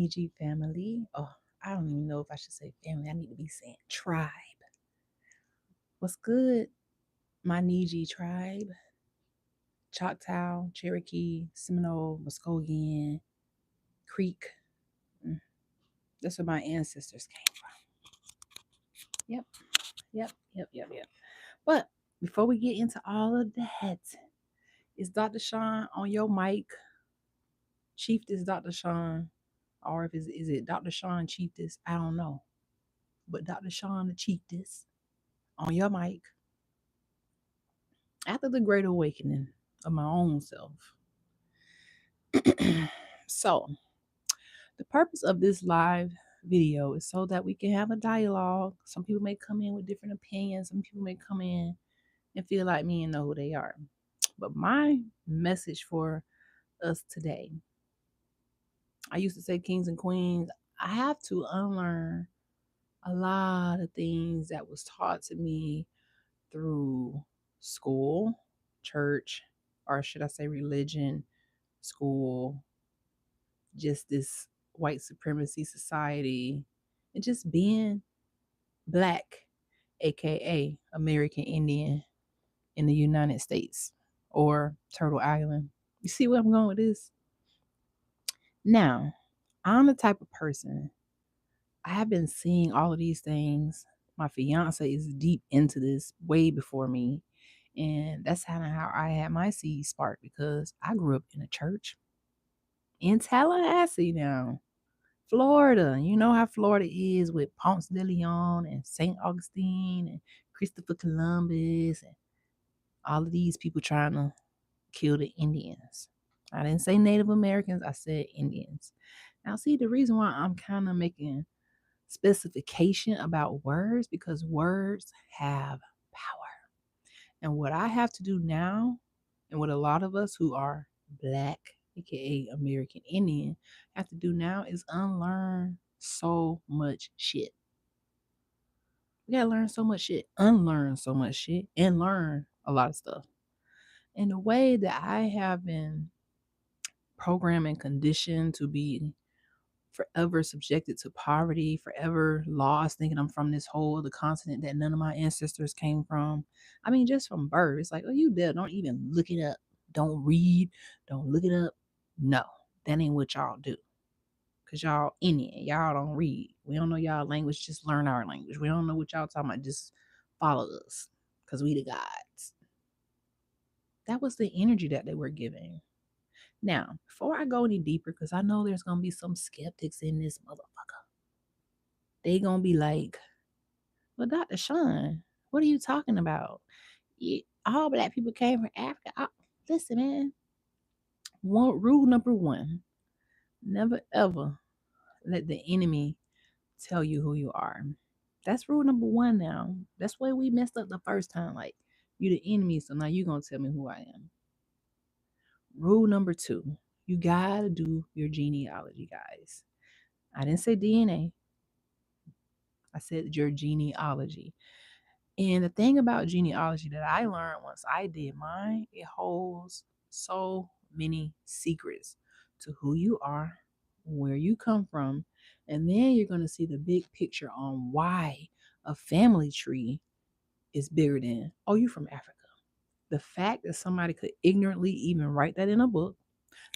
EG family. Oh, I don't even know if I should say family. I need to be saying tribe. What's good, my Niji tribe? Choctaw, Cherokee, Seminole, Muskogee, Creek. Mm, That's where my ancestors came from. Yep, yep. But before we get into all of that, is Dr. Sean on your mic? Chief is Dr. Sean, or if is it Dr. Sean Chief this? I don't know. But Dr. Sean the Chief this on your mic after the great awakening of my own self. So, the purpose of this live video is so that we can have a dialogue. Some people may come in with different opinions, some people may come in and feel like me and know who they are. But my message for us today, I used to say kings and queens, I have to unlearn a lot of things that was taught to me through school, church, or should I say religion, school, just this white supremacy society, and just being black, aka American Indian in the United States or Turtle Island. You see where I'm going with this? Now, I'm the type of person, I have been seeing all of these things. My fiance is deep into this way before me. And that's kind of how I had my seed spark because I grew up in a church in Tallahassee now. Florida. You know how Florida is with Ponce de Leon and St. Augustine and Christopher Columbus and all of these people trying to kill the Indians. I didn't say Native Americans, I said Indians. Now, see, the reason why I'm kind of making specification about words because words have power. And what I have to do now, and what a lot of us who are black, aka American Indian, have to do now is unlearn so much shit. We gotta learn so much shit, unlearn so much shit, and learn a lot of stuff. And the way that I have been programmed and conditioned to be forever subjected to poverty, forever lost, thinking I'm from this whole other continent that none of my ancestors came from. I mean, just from birth. It's like, oh, you dead. Don't even look it up. Don't read. Don't look it up. No, that ain't what y'all do. Because y'all Indian. Y'all don't read. We don't know y'all language. Just learn our language. We don't know what y'all talking about. Just follow us. Because we the gods. That was the energy that they were giving. Now, before I go any deeper, because I know there's going to be some skeptics in this motherfucker. They going to be like, well, Dr. Sean, what are you talking about? All black people came from Africa. Listen, man, rule number one, never ever let the enemy tell you who you are. That's rule number one now. That's why we messed up the first time. Like, you the enemy, so now you going to tell me who I am. Rule number two, you got to do your genealogy, guys. I didn't say DNA. I said your genealogy. And the thing about genealogy that I learned once I did mine, it holds so many secrets to who you are, where you come from, and then you're going to see the big picture on why a family tree is bigger than, oh, you're from Africa. The fact that somebody could ignorantly even write that in a book,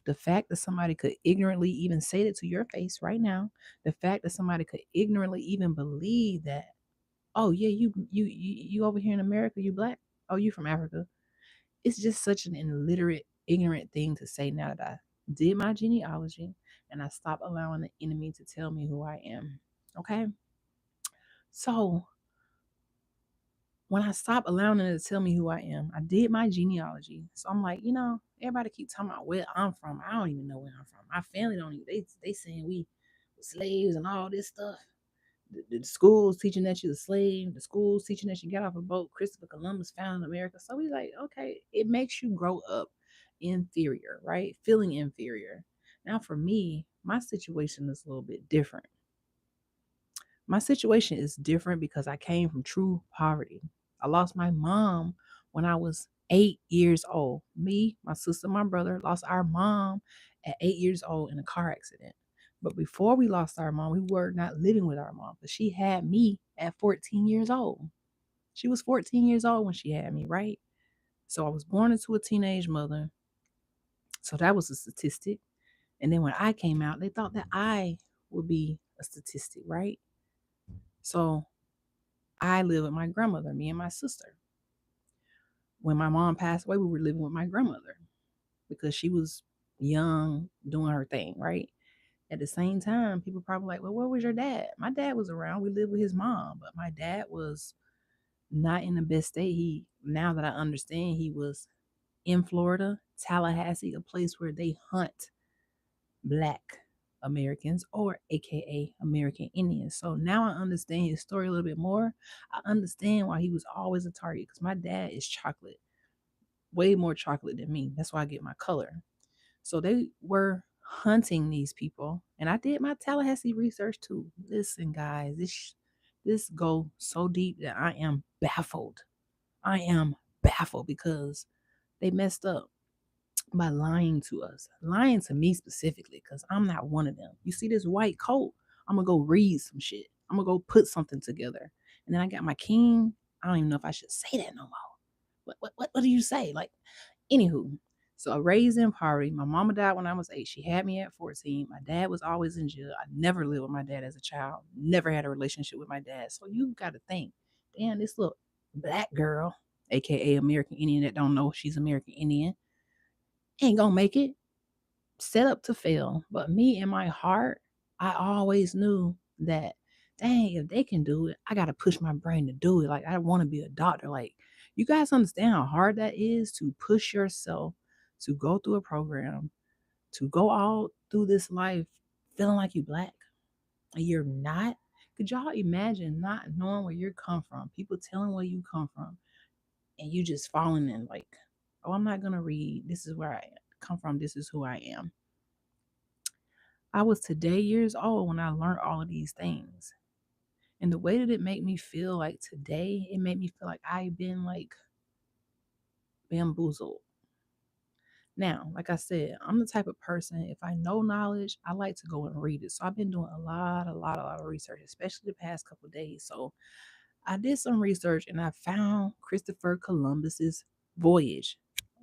the fact that somebody could ignorantly even say it to your face right now, the fact that somebody could ignorantly even believe that, oh yeah, you over here in America, you black, oh you from Africa. It's just such an illiterate, ignorant thing to say now that I did my genealogy and I stopped allowing the enemy to tell me who I am. Okay, so when I stopped allowing it to tell me who I am, I did my genealogy. So I'm like, everybody keep talking about where I'm from. I don't even know where I'm from. My family don't even, they saying we were slaves and all this stuff. The schools teaching that you're a slave, the schools teaching that you got off a boat, Christopher Columbus found America. So we like, okay, it makes you grow up inferior, right? Feeling inferior. Now for me, my situation is a little bit different. My situation is different because I came from true poverty. I lost my mom when I was 8 years old. Me, my sister, my brother lost our mom at 8 years old in a car accident. But before we lost our mom, we were not living with our mom. But she had me at 14 years old. She was 14 years old when she had me, right? So I was born into a teenage mother. So that was a statistic. And then when I came out, they thought that I would be a statistic, right? So I lived with my grandmother, me and my sister. When my mom passed away, we were living with my grandmother because she was young, doing her thing, right? At the same time, people probably like, well, where was your dad? My dad was around. We lived with his mom, but my dad was not in the best state. Now that I understand, he was in Florida, Tallahassee, a place where they hunt Black Americans or AKA American Indians. So now I understand his story a little bit more. I understand why he was always a target because my dad is chocolate, way more chocolate than me. That's why I get my color. So they were hunting these people, and I did my Tallahassee research too. Listen, guys, this go so deep that I am baffled. I am baffled because they messed up by lying to us, lying to me specifically, because I'm not one of them. You see this white coat? I'm gonna go read some shit. I'm gonna go put something together, and then I got my king. I don't even know if I should say that no more. What do you say? Like, anywho, so I raised in poverty. My mama died when I was 8. She had me at 14. My dad was always in jail. I never lived with my dad as a child. Never had a relationship with my dad. So you got to think, damn, this little Black girl, aka American Indian that don't know she's American Indian, ain't gonna make it. Set up to fail. But me in my heart, I always knew that, dang, if they can do it, I gotta push my brain to do it. Like, I want to be a doctor. Like, you guys understand how hard that is to push yourself to go through a program, to go all through this life feeling like you Black and you're not? Could y'all imagine not knowing where you come from, people telling where you come from, and you just falling in like, oh, I'm not gonna read. This is where I come from. This is who I am. I was today years old when I learned all of these things. And the way that it made me feel like today, it made me feel like I've been like bamboozled. Now, like I said, I'm the type of person, if I know knowledge, I like to go and read it. So I've been doing a lot of research, especially the past couple of days. So I did some research and I found Christopher Columbus's voyage,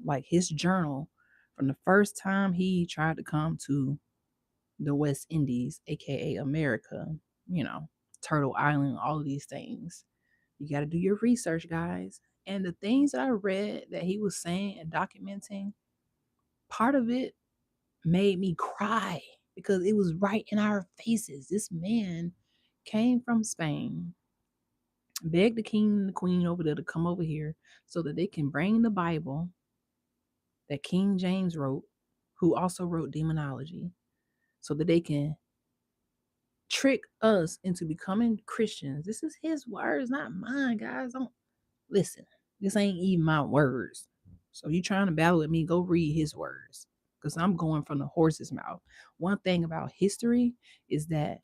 like his journal from the first time he tried to come to the West Indies, aka America, you know, Turtle Island, all of these things. You got to do your research, guys. And the things that I read that he was saying and documenting, part of it made me cry because it was right in our faces. This man came from Spain, begged the king and the queen over there to come over here so that they can bring the Bible that King James wrote, who also wrote Demonology, so that they can trick us into becoming Christians. This is his words, not mine, guys. Don't listen. This ain't even my words. So you trying to battle with me, go read his words. Because I'm going from the horse's mouth. One thing about history is that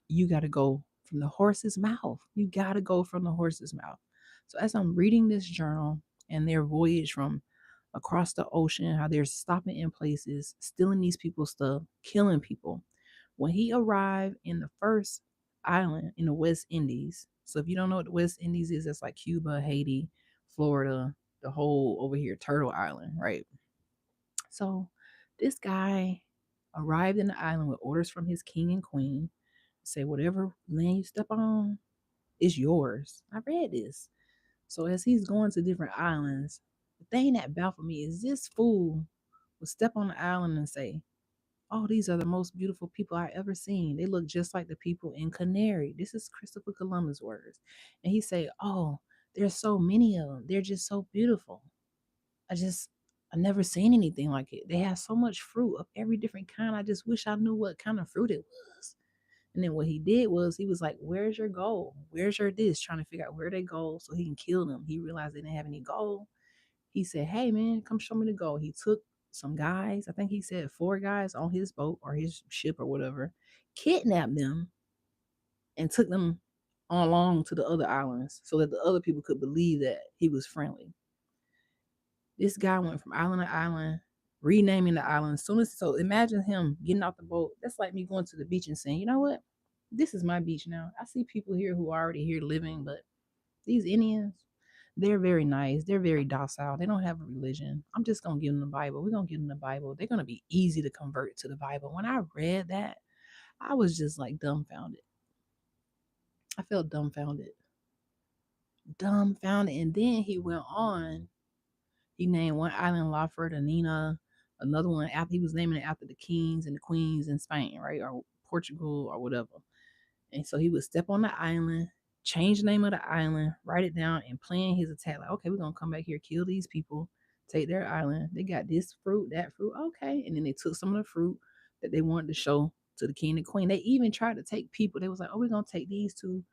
you got to go from the horse's mouth. You got to go from the horse's mouth. So as I'm reading this journal and their voyage from across the ocean, how they're stopping in places, stealing these people's stuff, killing people. When he arrived in the first island in the West Indies, so if you don't know what the West Indies is, that's like Cuba, Haiti, Florida, the whole over here, Turtle Island, right? So this guy arrived in the island with orders from his king and queen, say whatever land you step on is yours. I read this. So as he's going to different islands, the thing that baffled me is this fool would step on the island and say, oh, these are the most beautiful people I ever seen. They look just like the people in Canary. This is Christopher Columbus' words. And he say, oh, there's so many of them. They're just so beautiful. I never seen anything like it. They have so much fruit of every different kind. I just wish I knew what kind of fruit it was. And then what he did was he was like, where's your gold? Where's your this? Trying to figure out where they go so he can kill them. He realized they didn't have any gold. He said, hey man, come show me the gold. He took some guys, I think he said 4 guys on his boat or his ship or whatever, kidnapped them and took them on along to the other islands so that the other people could believe that he was friendly. This guy went from island to island, renaming the island. As soon as so imagine him getting off the boat. That's like me going to the beach and saying, you know what? This is my beach now. I see people here who are already here living, but these Indians, they're very nice. They're very docile. They don't have a religion. I'm just gonna give them the Bible. We're gonna give them the Bible. They're gonna be easy to convert to the Bible. When I read that, I was just like dumbfounded. I felt dumbfounded. Dumbfounded. And then he went on. He named one island Lafayette and Nina, another one after he was naming it after the kings and the queens in Spain, right? Or Portugal or whatever. And so he would step on the island, change the name of the island, write it down, and plan his attack. Like, okay, we're gonna come back here, kill these people, take their island. They got this fruit, that fruit, okay. And then they took some of the fruit that they wanted to show to the king and queen. They even tried to take people. They was like, oh, we're gonna take these two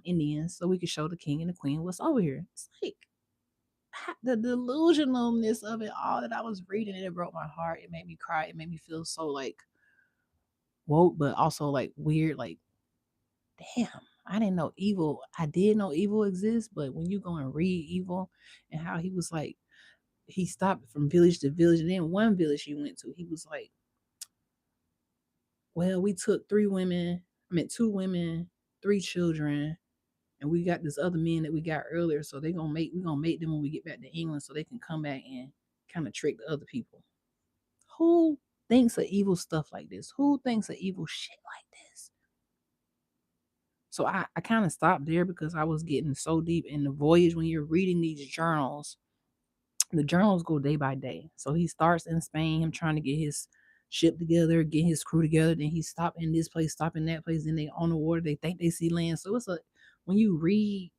Indians so we could show the king and the queen what's over here. It's like the delusionalness of it all that I was reading, and it broke my heart. It made me cry. It made me feel so like woke, but also like weird, like damn, I didn't know evil. I did know evil exists, but when you go and read evil and how he was like, he stopped from village to village, and then one village he went to, he was like, well, we took two women, three children, and we got this other men that we got earlier, so we're gonna make them when we get back to England so they can come back and kind of trick the other people. Who thinks of evil stuff like this? Who thinks of evil shit like this? So I kind of stopped there because I was getting so deep in the voyage. When you're reading these journals, the journals go day by day. So he starts in Spain, him trying to get his ship together, get his crew together. Then he stopped in this place, stop in that place. Then they on the water, they think they see land. So it's a when you read,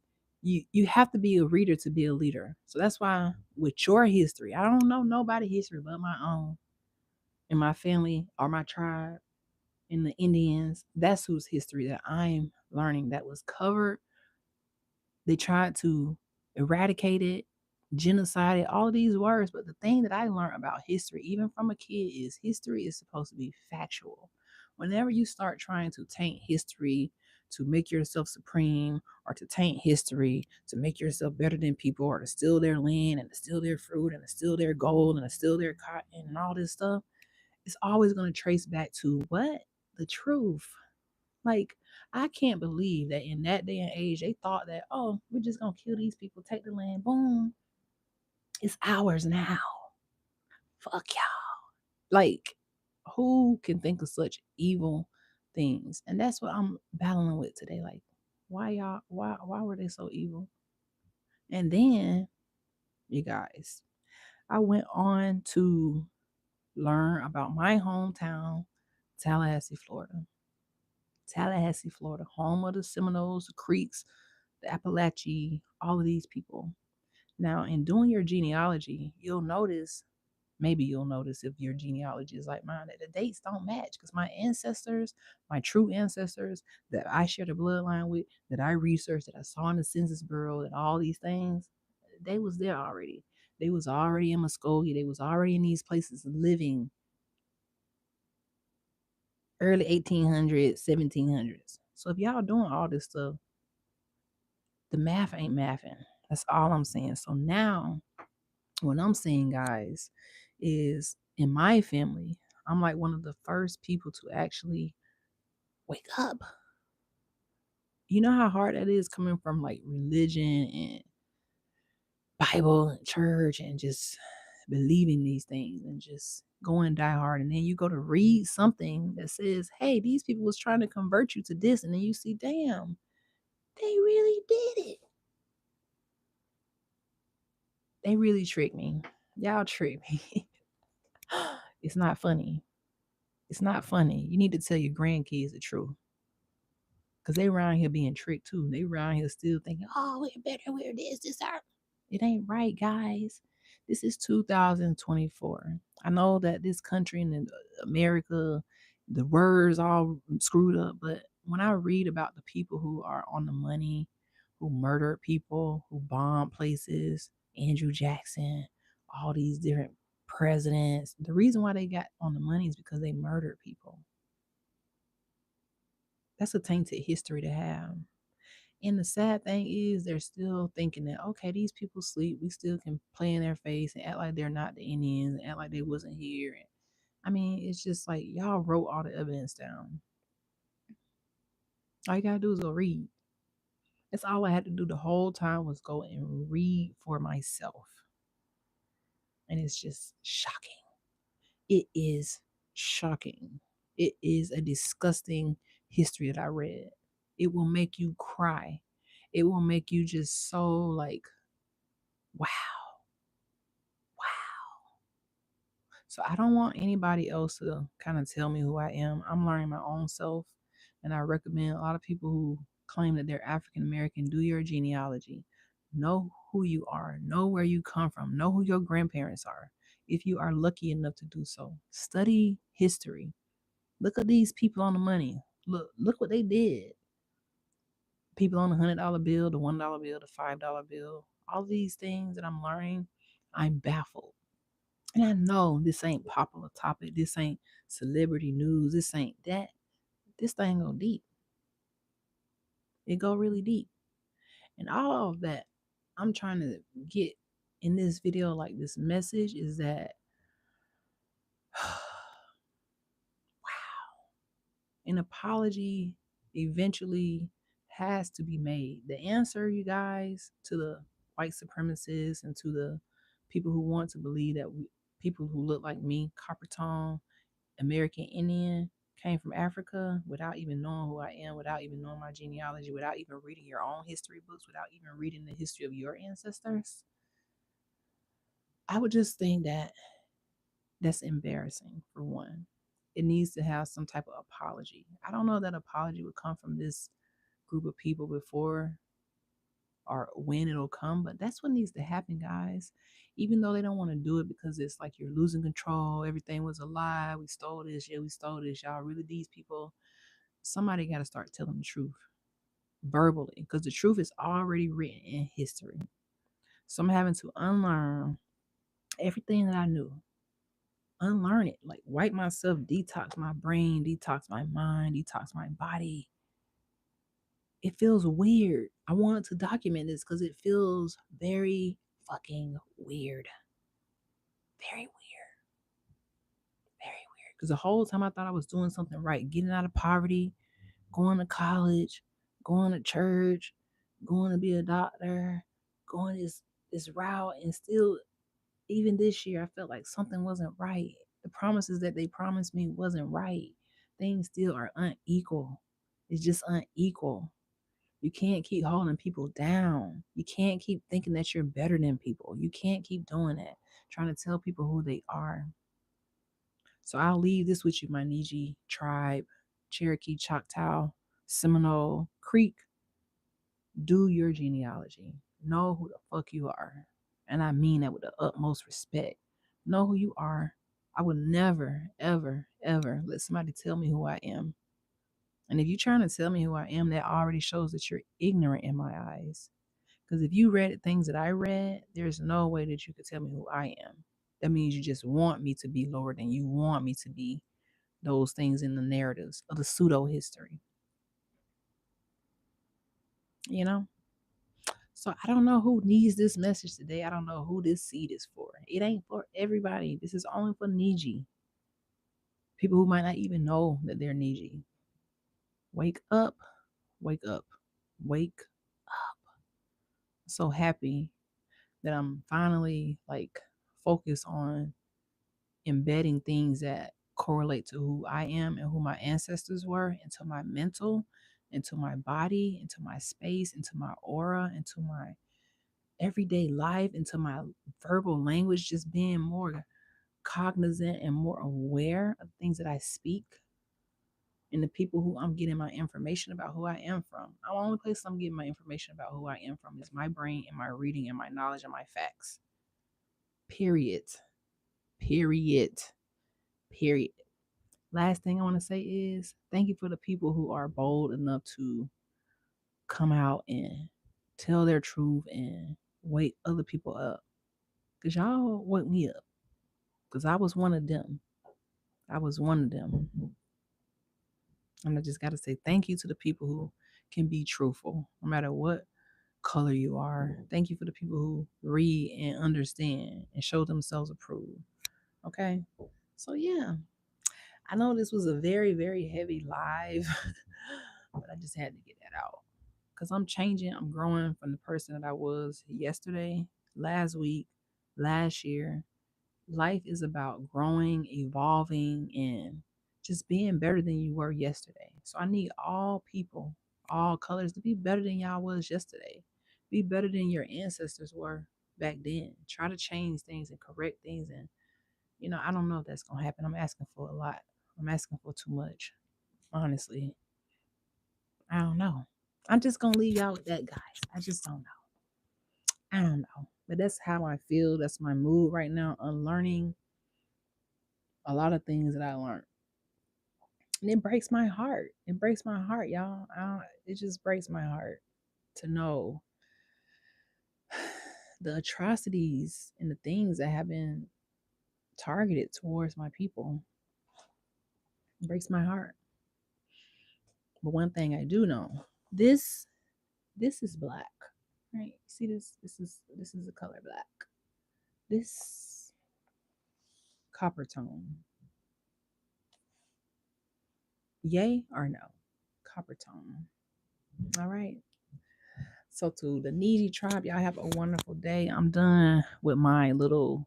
you have to be a reader to be a leader. So that's why with your history, I don't know nobody history but my own and my family or my tribe and the Indians. That's whose history that I'm learning that was covered. They tried to eradicate it, genocide it, all these words. But the thing that I learned about history, even from a kid, is history is supposed to be factual. Whenever you start trying to taint history to make yourself supreme, or to taint history to make yourself better than people, or to steal their land and to steal their fruit and to steal their gold and to steal their cotton and all this stuff, it's always going to trace back to what? The truth. Like, I can't believe that in that day and age, they thought that, oh, we're just going to kill these people, take the land, boom, it's ours now. Fuck y'all. Like, who can think of such evil things? And that's what I'm battling with today. Like, why were they so evil? And then, you guys, I went on to learn about my hometown, Tallahassee, Florida. Tallahassee, Florida, home of the Seminoles, the Creeks, the Appalachee, all of these people. Now, in doing your genealogy, maybe you'll notice if your genealogy is like mine, that the dates don't match because my ancestors, my true ancestors that I share the bloodline with, that I researched, that I saw in the Census Bureau, and all these things, they was there already. They was already in Muskogee. They was already in these places living early 1800s, 1700s. So if y'all doing all this stuff, the math ain't mathing. That's all I'm saying. So now, what I'm saying, guys, is in my family, I'm like one of the first people to actually wake up. You know how hard that is coming from like religion and Bible and church and just believing these things and just going die hard. And then you go to read something that says, hey, these people was trying to convert you to this. And then you see, damn, they really did it. They really tricked me. Y'all tricked me. It's not funny. It's not funny. You need to tell your grandkids the truth. Because they around here being tricked too. They around here still thinking, oh, we're better, we're this, that. It ain't right, guys. This is 2024. I know that this country and America, the words all screwed up, but when I read about the people who are on the money, who murdered people, who bombed places, Andrew Jackson, all these different presidents, the reason why they got on the money is because they murdered people. That's a tainted history to have. And the sad thing is, they're still thinking that, okay, these people sleep. We still can play in their face and act like they're not the Indians, and act like they wasn't here. And I mean, it's just like y'all wrote all the evidence down. All you gotta do is go read. That's all I had to do the whole time was go and read for myself. And it's just shocking. It is shocking. It is a disgusting history that I read. It will make you cry. It will make you just so like, wow, wow. So I don't want anybody else to kind of tell me who I am. I'm learning my own self. And I recommend a lot of people who claim that they're African American, do your genealogy. Know who you are, know where you come from, know who your grandparents are. If you are lucky enough to do so, study history. Look at these people on the money. Look what they did. People on the $100 bill, the $1 bill, the $5 bill. All these things that I'm learning, I'm baffled. And I know this ain't popular topic. This ain't celebrity news. This ain't that. This thing go deep. It go really deep. And all of that I'm trying to get in this video, like this message, is that an apology eventually has to be made. The answer, you guys, to the white supremacists and to the people who want to believe that people who look like me, copper tone, American Indian, came from Africa without even knowing who I am, without even knowing my genealogy, without even reading your own history books, without even reading the history of your ancestors. I would just think that that's embarrassing, for one. It needs to have some type of apology. I don't know that apology would come from this group of people before or when it'll come, but that's what needs to happen, guys. Even though they don't want to do it because it's like you're losing control, everything was a lie, we stole this, yeah, we stole this, y'all really these people. Somebody got to start telling the truth verbally because the truth is already written in history. So I'm having to unlearn everything that I knew, unlearn it, like wipe myself, detox my brain, detox my mind, detox my body. It feels weird. I wanted to document this because it feels very fucking weird. Very weird. Very weird. Because the whole time I thought I was doing something right, getting out of poverty, going to college, going to church, going to be a doctor, going this route, and still, even this year, I felt like something wasn't right. The promises that they promised me wasn't right. Things still are unequal. It's just unequal. You can't keep holding people down. You can't keep thinking that you're better than people. You can't keep doing that, trying to tell people who they are. So I'll leave this with you, my Niji tribe, Cherokee, Choctaw, Seminole, Creek. Do your genealogy. Know who the fuck you are. And I mean that with the utmost respect. Know who you are. I would never, ever, ever let somebody tell me who I am. And if you're trying to tell me who I am, that already shows that you're ignorant in my eyes. Because if you read the things that I read, there's no way that you could tell me who I am. That means you just want me to be lower than you want me to be those things in the narratives of the pseudo history. You know? So I don't know who needs this message today. I don't know who this seed is for. It ain't for everybody. This is only for Niji. People who might not even know that they're Niji. Wake up. Wake up. Wake up. So happy that I'm finally like focused on embedding things that correlate to who I am and who my ancestors were into my mental, into my body, into my space, into my aura, into my everyday life, into my verbal language, just being more cognizant and more aware of things that I speak and the people who I'm getting my information about who I am from. The only place I'm getting my information about who I am from is my brain and my reading and my knowledge and my facts. Period. Period. Period. Last thing I want to say is thank you for the people who are bold enough to come out and tell their truth and wake other people up. Because y'all wake me up. Because I was one of them. I was one of them. And I just got to say thank you to the people who can be truthful, no matter what color you are. Thank you for the people who read and understand and show themselves approved. Okay. So yeah, I know this was a very, very heavy live, but I just had to get that out. Because I'm changing, I'm growing from the person that I was yesterday, last week, last year. Life is about growing, evolving, and just being better than you were yesterday. So I need all people, all colors to be better than y'all was yesterday. Be better than your ancestors were back then. Try to change things and correct things. And, I don't know if that's going to happen. I'm asking for a lot. I'm asking for too much. Honestly, I don't know. I'm just going to leave y'all with that, guys. I just don't know. I don't know. But that's how I feel. That's my mood right now. Unlearning a lot of things that I learned. And it breaks my heart. It breaks my heart, y'all. It just breaks my heart to know the atrocities and the things that have been targeted towards my people. It breaks my heart. But one thing I do know, this is black. Right? See this? This is the color black. This copper tone. Yay or no? Copper tone. All right. So to the needy tribe, y'all have a wonderful day. I'm done with my little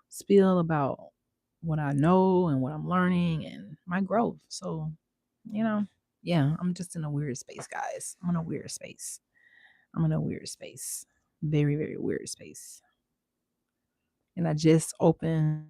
spiel about what I know and what I'm learning and my growth. So, you know, yeah, I'm just in a weird space, guys. I'm in a weird space. I'm in a weird space. Very, very weird space. And I just opened